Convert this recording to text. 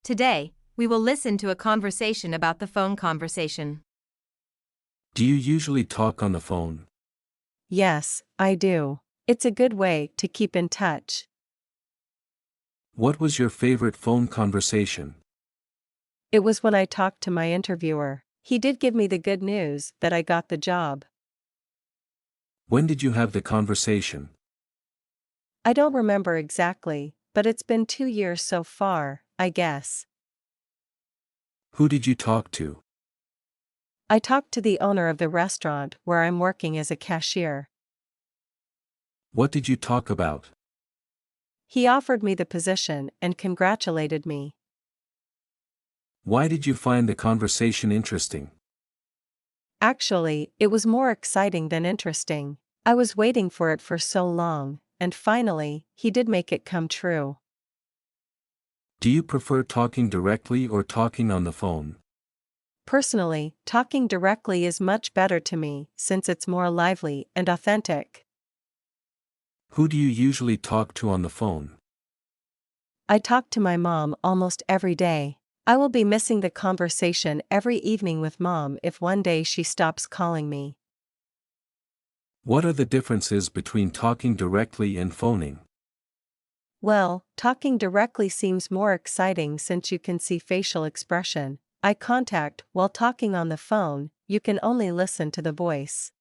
Today, we will listen to a conversation about the phone conversation. Do you usually talk on the phone? Yes, I do. It's a good way to keep in touch. What was your favorite phone conversation? It was when I talked to my interviewer. He did give me the good news that I got the job. When did you have the conversation? I don't remember exactly, but it's been 2 years so far, I guess. Who did you talk to? I talked to the owner of the restaurant where I'm working as a cashier. What did you talk about? He offered me the position and congratulated me. Why did you find the conversation interesting? Actually, it was more exciting than interesting. I was waiting for it for so long, and finally, he did make it come true. Do you prefer talking directly or talking on the phone? Personally, talking directly is much better to me since it's more lively and authentic. Who do you usually talk to on the phone? I talk to my mom almost every day. I will be missing the conversation every evening with mom if one day she stops calling me. What are the differences between talking directly and phoning? Well, talking directly seems more exciting since you can see facial expression, eye contact, while talking on the phone, you can only listen to the voice.